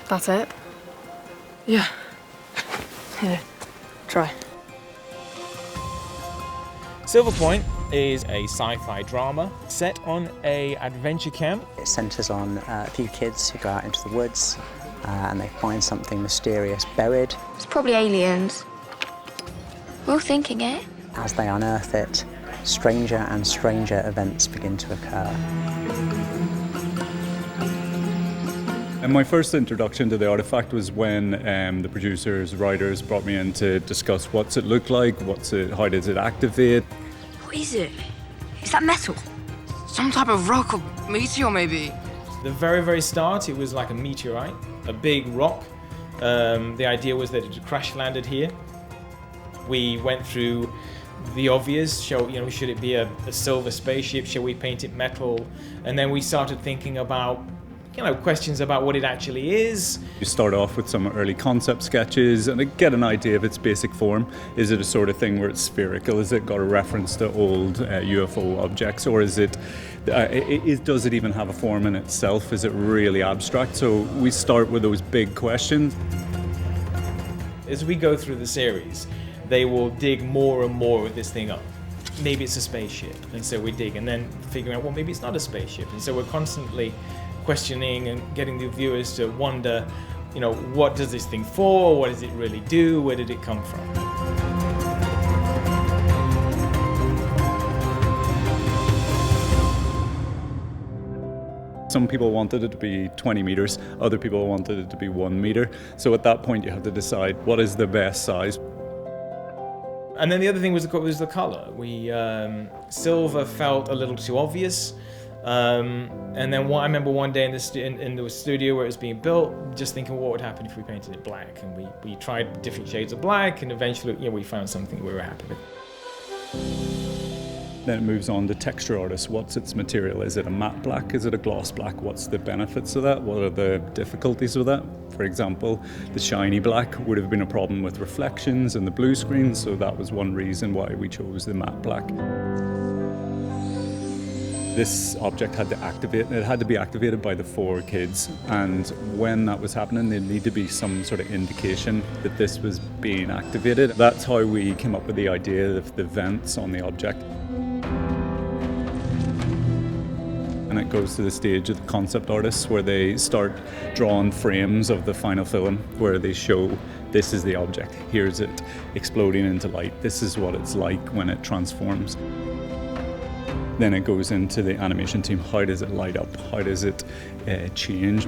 That's it? Yeah. Here, try. Silverpoint is a sci-fi drama set on an adventure camp. It centres on a few kids who go out into the woods and they find something mysterious buried. It's probably aliens. We're all thinking it. As they unearth it, stranger and stranger events begin to occur. And my first introduction to the artifact was when the producers, writers brought me in to discuss what's it look like, how does it activate. What is it? Is that metal? Some type of rock or meteor, maybe. The very, very start, it was like a meteorite, a big rock. The idea was that it had crash landed here. We went through the obvious, should it be a silver spaceship? Shall we paint it metal? And then we started thinking about questions about what it actually is. You start off with some early concept sketches and get an idea of its basic form. Is it a sort of thing where it's spherical? Has it got a reference to old UFO objects? Or is does it even have a form in itself? Is it really abstract? So we start with those big questions. As we go through the series, they will dig more and more with this thing up. Maybe it's a spaceship, and so we dig, and then figuring out, well, maybe it's not a spaceship. And so we're constantly questioning and getting the viewers to wonder, what does this thing for? What does it really do? Where did it come from? Some people wanted it to be 20 meters, other people wanted it to be 1 meter. So at that point you have to decide what is the best size. And then the other thing was the color. Silver felt a little too obvious. And then I remember one day in the studio where it was being built, just thinking what would happen if we painted it black. And we tried different shades of black, and eventually we found something we were happy with. Then it moves on to texture artists. What's its material? Is it a matte black? Is it a gloss black? What's the benefits of that? What are the difficulties of that? For example, the shiny black would have been a problem with reflections and the blue screen, so that was one reason why we chose the matte black. This object had to activate, and it had to be activated by the 4 kids, and when that was happening there needed to be some sort of indication that this was being activated. That's how we came up with the idea of the vents on the object. And it goes to the stage of the concept artists where they start drawing frames of the final film where they show this is the object, here's it exploding into light, this is what it's like when it transforms. Then it goes into the animation team. How does it light up? How does it change?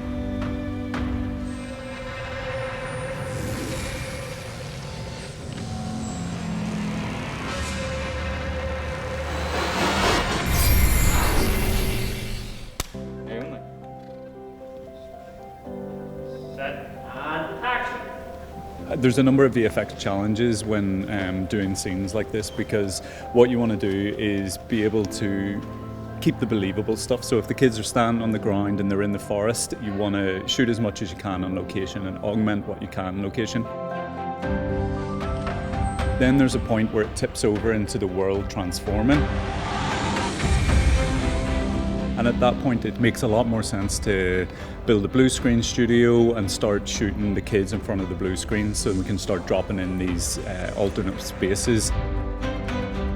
There's a number of VFX challenges when doing scenes like this, because what you want to do is be able to keep the believable stuff. So if the kids are standing on the ground and they're in the forest, you want to shoot as much as you can on location and augment what you can on location. Then there's a point where it tips over into the world transforming. And at that point it makes a lot more sense to build a blue screen studio and start shooting the kids in front of the blue screen so we can start dropping in these alternate spaces.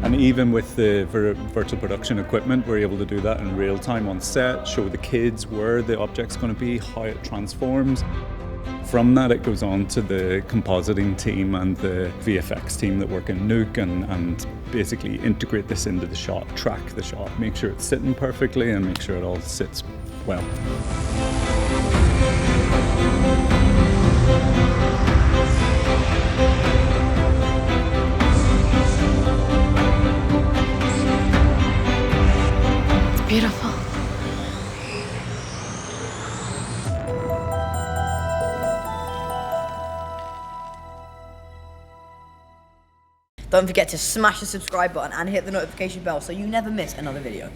And even with the virtual production equipment, we're able to do that in real time on set, show the kids where the object's going to be, how it transforms. From that, it goes on to the compositing team and the VFX team that work in Nuke and basically integrate this into the shot, track the shot, make sure it's sitting perfectly and make sure it all sits well. It's beautiful. Don't forget to smash the subscribe button and hit the notification bell so you never miss another video.